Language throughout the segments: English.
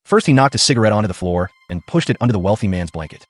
First, he knocked a cigarette onto the floor and pushed it under the wealthy man's blanket.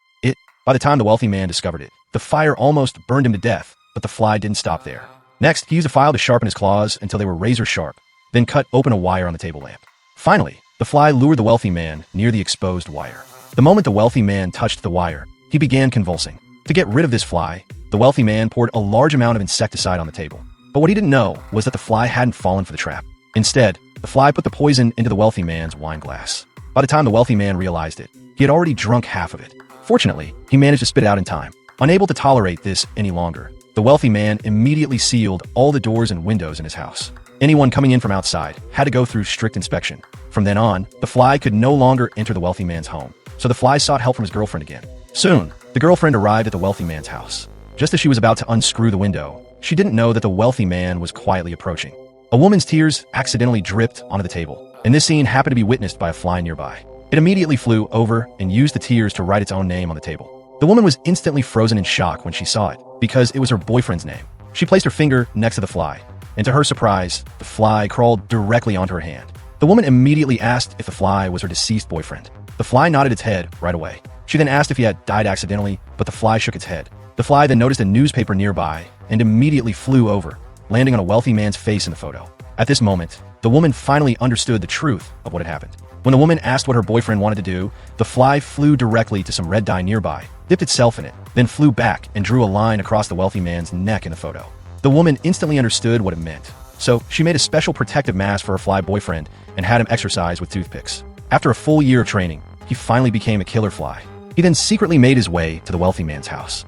By the time the wealthy man discovered it, the fire almost burned him to death, but the fly didn't stop there. Next, he used a file to sharpen his claws until they were razor sharp, then cut open a wire on the table lamp. Finally, the fly lured the wealthy man near the exposed wire. The moment the wealthy man touched the wire, he began convulsing. To get rid of this fly, the wealthy man poured a large amount of insecticide on the table. But what he didn't know was that the fly hadn't fallen for the trap. Instead, the fly put the poison into the wealthy man's wine glass. By the time the wealthy man realized it, he had already drunk half of it. Fortunately, he managed to spit it out in time. Unable to tolerate this any longer, the wealthy man immediately sealed all the doors and windows in his house. Anyone coming in from outside had to go through strict inspection. From then on, the fly could no longer enter the wealthy man's home, so the fly sought help from his girlfriend again. Soon, the girlfriend arrived at the wealthy man's house. Just as she was about to unscrew the window, she didn't know that the wealthy man was quietly approaching. A woman's tears accidentally dripped onto the table, and this scene happened to be witnessed by a fly nearby. It immediately flew over and used the tears to write its own name on the table. The woman was instantly frozen in shock when she saw it, because it was her boyfriend's name. She placed her finger next to the fly, and to her surprise, the fly crawled directly onto her hand. The woman immediately asked if the fly was her deceased boyfriend. The fly nodded its head right away. She then asked if he had died accidentally, but the fly shook its head. The fly then noticed a newspaper nearby and immediately flew over, landing on a wealthy man's face in the photo. At this moment, the woman finally understood the truth of what had happened. When the woman asked what her boyfriend wanted to do, the fly flew directly to some red dye nearby, dipped itself in it, then flew back and drew a line across the wealthy man's neck in the photo. The woman instantly understood what it meant, so she made a special protective mask for her fly boyfriend and had him exercise with toothpicks. After a full year of training, he finally became a killer fly. He then secretly made his way to the wealthy man's house.